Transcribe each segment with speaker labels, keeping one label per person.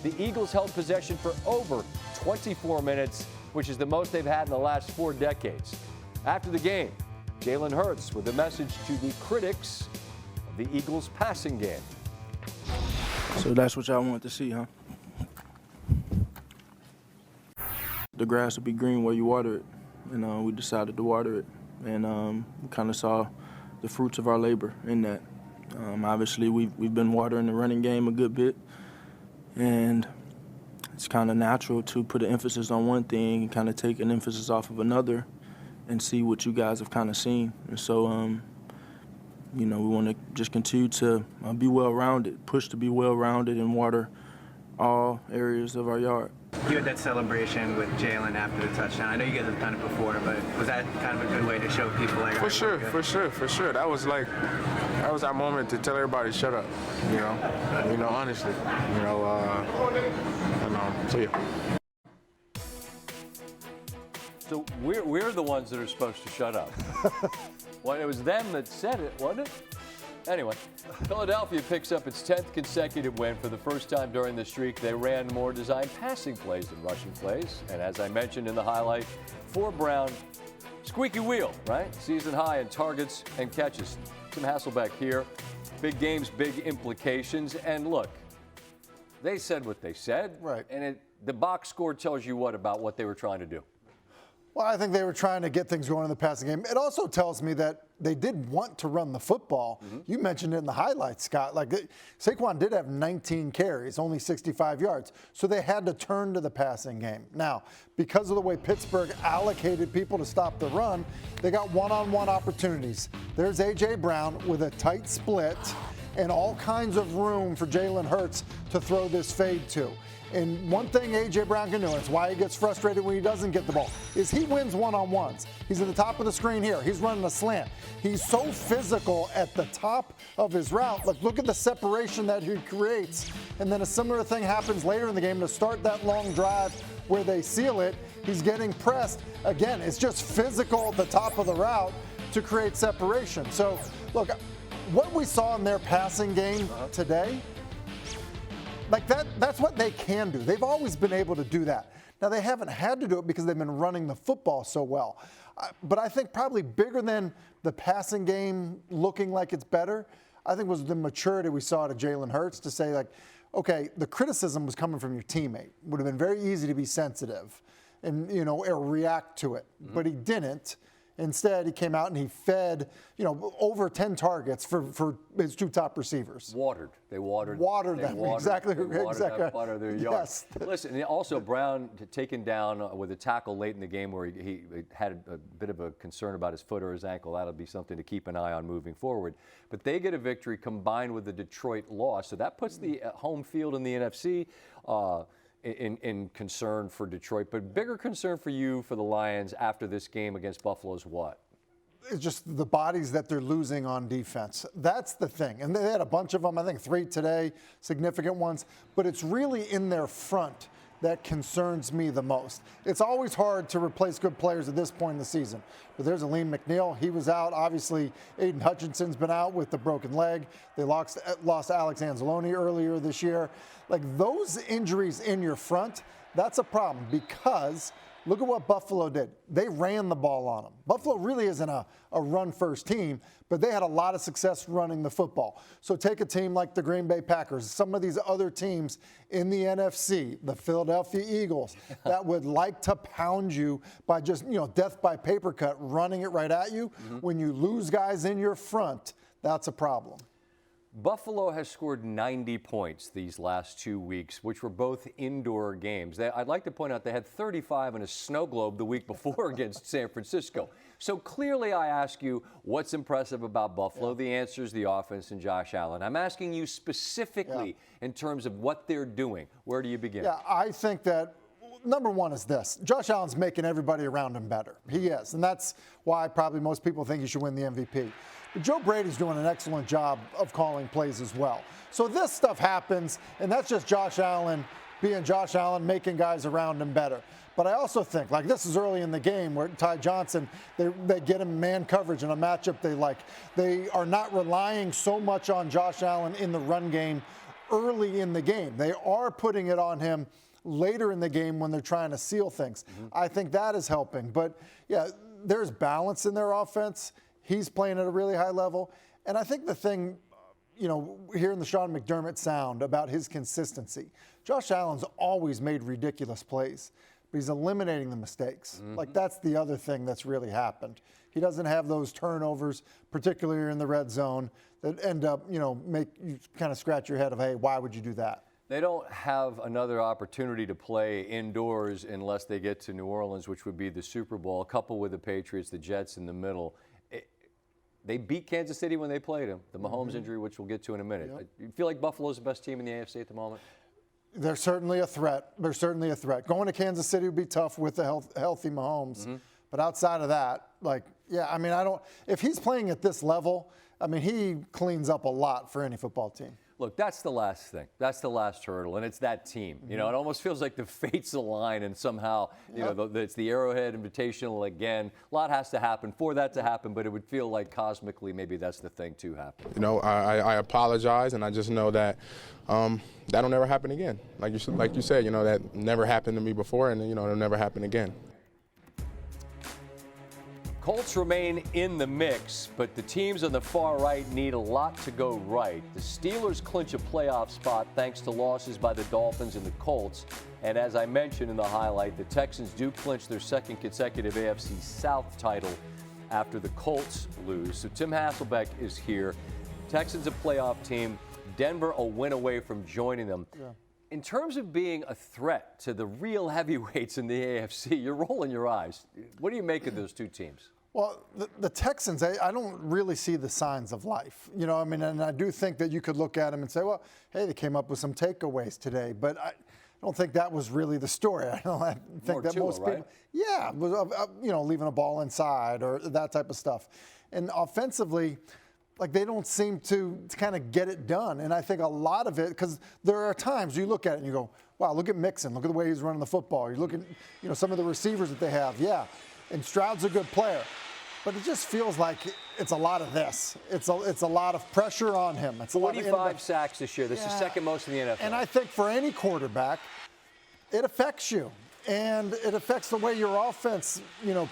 Speaker 1: The Eagles held possession for over 24 minutes, which is the most they've had in the last 4 decades. After the game, Jalen Hurts with a message to the critics of the Eagles' passing game.
Speaker 2: So that's what y'all want to see, huh? The grass will be green where you water it, and we decided to water it, and we kind of saw the fruits of our labor in that. Obviously, we've been watering the running game a good bit, and it's kind of natural to put an emphasis on one thing and kind of take an emphasis off of another and see what you guys have kind of seen. And so, we want to just continue to be well-rounded, push to be well-rounded and water all areas of our yard.
Speaker 3: You had that celebration with Jalen after the touchdown. I know you guys have done it before, but was that kind of a good way to show people like?
Speaker 4: For sure. That was our moment to tell everybody shut up. Honestly. So yeah.
Speaker 1: So we're the ones that are supposed to shut up. Well, it was them that said it, wasn't it? Anyway, Philadelphia picks up its 10th consecutive win. For the first time during the streak, they ran more designed passing plays than rushing plays. And as I mentioned in the highlight, for Brown, squeaky wheel, right? Season high in targets and catches. Tim Hasselbeck here. Big games, big implications. And look, they said what they said.
Speaker 5: Right.
Speaker 1: And the box score tells you what about what they were trying to do?
Speaker 5: Well, I think they were trying to get things going in the passing game. It also tells me that they did want to run the football. You mentioned it in the highlights, Scott. Saquon did have 19 carries, only 65 yards. So they had to turn to the passing game. Now, because of the way Pittsburgh allocated people to stop the run, they got one-on-one opportunities. There's A.J. Brown with a tight split and all kinds of room for Jalen Hurts to throw this fade to. And one thing A.J. Brown can do, and it's why he gets frustrated when he doesn't get the ball, is he wins one-on-ones. He's at the top of the screen here. He's running a slant. He's so physical at the top of his route. Look at the separation that he creates. And then a similar thing happens later in the game to start that long drive where they seal it. He's getting pressed. Again, it's just physical at the top of the route to create separation. So, look, what we saw in their passing game today, that's what they can do. They've always been able to do that. Now, they haven't had to do it because they've been running the football so well. But I think probably bigger than the passing game looking like it's better, I think was the maturity we saw to Jalen Hurts to say, okay, the criticism was coming from your teammate. It would have been very easy to be sensitive and, or react to it. But he didn't. Instead, he came out and he fed, over 10 targets for his 2 top receivers.
Speaker 1: They watered them.
Speaker 5: Exactly.
Speaker 1: That part of their yard.
Speaker 5: Yes.
Speaker 1: Listen, and also Brown taken down with a tackle late in the game where he had a bit of a concern about his foot or his ankle. That'll be something to keep an eye on moving forward. But they get a victory combined with the Detroit loss. So that puts the home field in the NFC in concern for Detroit, but bigger concern for you, for the Lions, after this game against Buffalo is what?
Speaker 5: It's just the bodies that they're losing on defense. That's the thing. And they had a bunch of them, I think 3 today, significant ones. But it's really in their front that concerns me the most. It's always hard to replace good players at this point in the season. But there's Aleem McNeil. He was out. Obviously, Aiden Hutchinson's been out with the broken leg. They lost Alex Anzalone earlier this year. Those injuries in your front, that's a problem because look at what Buffalo did. They ran the ball on them. Buffalo really isn't a run-first team, but they had a lot of success running the football. So take a team like the Green Bay Packers, some of these other teams in the NFC, the Philadelphia Eagles, that would like to pound you by just, death by paper cut, running it right at you. When you lose guys in your front, that's a problem.
Speaker 1: Buffalo has scored 90 points these last 2 weeks, which were both indoor games. I'd like to point out they had 35 in a snow globe the week before against San Francisco. So clearly I ask you, what's impressive about Buffalo? The answer is the offense and Josh Allen. I'm asking you specifically in terms of what they're doing. Where do you begin?
Speaker 5: Yeah, I think that number one is this. Josh Allen's making everybody around him better. He is. And that's why probably most people think he should win the MVP. But Joe Brady's doing an excellent job of calling plays as well. So this stuff happens, and that's just Josh Allen being Josh Allen, making guys around him better. But I also think, this is early in the game where Ty Johnson, they get him man coverage in a matchup they like. They are not relying so much on Josh Allen in the run game early in the game. They are putting it on him later in the game when they're trying to seal things. I think that is helping. But, yeah, there's balance in their offense. He's playing at a really high level. And I think the thing, hearing the Sean McDermott sound about his consistency, Josh Allen's always made ridiculous plays, but he's eliminating the mistakes. Like, that's the other thing that's really happened. He doesn't have those turnovers, particularly in the red zone, that end up, make you kind of scratch your head of, hey, why would you do that?
Speaker 1: They don't have another opportunity to play indoors unless they get to New Orleans, which would be the Super Bowl, coupled with the Patriots, the Jets in the middle. They beat Kansas City when they played them. The Mahomes injury, which we'll get to in a minute.
Speaker 5: Yep.
Speaker 1: You feel like Buffalo's the best team in the AFC at the moment?
Speaker 5: They're certainly a threat. They're certainly a threat. Going to Kansas City would be tough with the healthy Mahomes. But outside of that, if he's playing at this level, he cleans up a lot for any football team.
Speaker 1: Look, that's the last thing. That's the last hurdle, and it's that team. It almost feels like the fates align, and somehow, it's the Arrowhead Invitational again. A lot has to happen for that to happen, but it would feel like cosmically maybe that's the thing to happen.
Speaker 4: I apologize, and I just know that that'll never happen again. Like you said, that never happened to me before, and it'll never happen again.
Speaker 1: Colts remain in the mix, but the teams on the far right need a lot to go right. The Steelers clinch a playoff spot thanks to losses by the Dolphins and the Colts. And as I mentioned in the highlight, the Texans do clinch their second consecutive AFC South title after the Colts lose. So Tim Hasselbeck is here. Texans a playoff team. Denver a win away from joining them. Yeah. In terms of being a threat to the real heavyweights in the AFC, you're rolling your eyes. What do you make of those two teams?
Speaker 5: Well, the Texans, I don't really see the signs of life. And I do think that you could look at them and say, well, hey, they came up with some takeaways today. But I don't think that was really the story. I think
Speaker 1: more
Speaker 5: that most people, leaving a ball inside or that type of stuff. And offensively, they don't seem to kind of get it done. And I think a lot of it, because there are times you look at it and you go, wow, look at Mixon. Look at the way he's running the football. You look at, some of the receivers that they have. Yeah, and Stroud's a good player. But it just feels like it's a lot of this. It's a lot of pressure on him. It's
Speaker 1: 45 sacks this year. This is second most in the NFL.
Speaker 5: And I think for any quarterback, it affects you. And it affects the way your offense,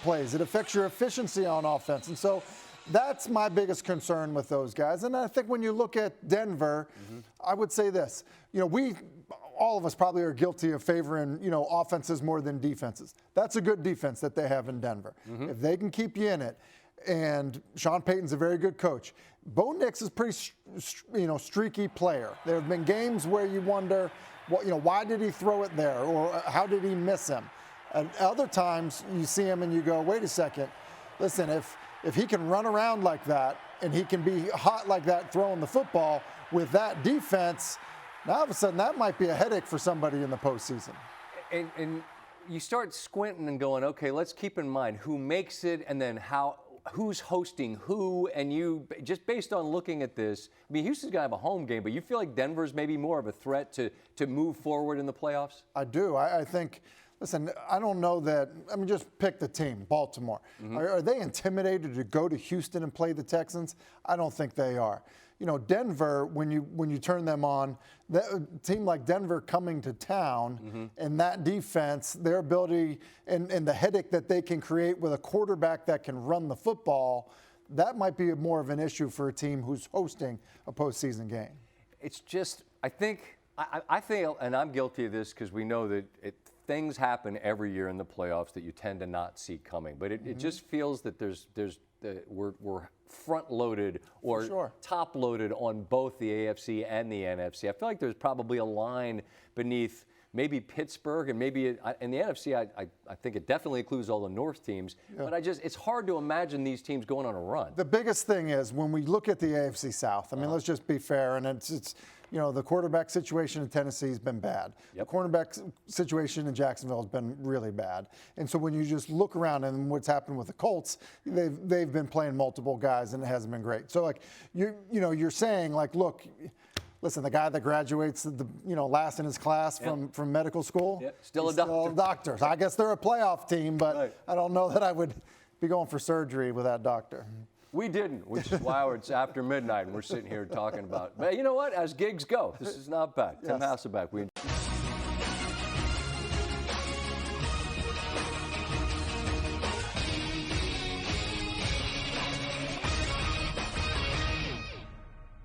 Speaker 5: plays. It affects your efficiency on offense. And so that's my biggest concern with those guys. And I think when you look at Denver, I would say this. All of us probably are guilty of favoring, offenses more than defenses. That's a good defense that they have in Denver. If they can keep you in it, and Sean Payton's a very good coach. Bo Nix is a pretty, streaky player. There have been games where you wonder, why did he throw it there, or how did he miss him? And other times you see him and you go, wait a second, listen, if he can run around like that and he can be hot like that throwing the football with that defense, now all of a sudden that might be a headache for somebody in the postseason.
Speaker 1: And you start squinting and going, okay, let's keep in mind who makes it and then who's hosting who, and you just based on looking at this, Houston's going to have a home game, but you feel like Denver's maybe more of a threat to move forward in the playoffs?
Speaker 5: I do. I think, listen, I don't know that, just pick the team, Baltimore. Are they intimidated to go to Houston and play the Texans? I don't think they are. Denver, when you turn them on, a team like Denver coming to town and that defense, their ability and the headache that they can create with a quarterback that can run the football, that might be more of an issue for a team who's hosting a postseason game.
Speaker 1: It's just, I think, and I'm guilty of this because we know that things happen every year in the playoffs that you tend to not see coming. But it just feels that we're front-loaded or top-loaded on both the AFC and the NFC. I feel like there's probably a line beneath maybe Pittsburgh and maybe in the NFC, I think it definitely includes all the North teams. Yeah. But it's hard to imagine these teams going on a run.
Speaker 5: The biggest thing is when we look at the AFC South, let's just be fair, and it's the quarterback situation in Tennessee has been bad.
Speaker 1: Yep.
Speaker 5: The cornerback situation in Jacksonville has been really bad. And so when you just look around and what's happened with the Colts, they've been playing multiple guys and it hasn't been great. So you're saying look, listen, the guy that graduates last in his class from medical school,
Speaker 1: still a
Speaker 5: doctor. So I guess they're a playoff team, but I don't know that I would be going for surgery with that doctor.
Speaker 1: We didn't, which is why it's after midnight and we're sitting here talking about. But you know what? As gigs go, this is not bad. Tim Hasselbeck.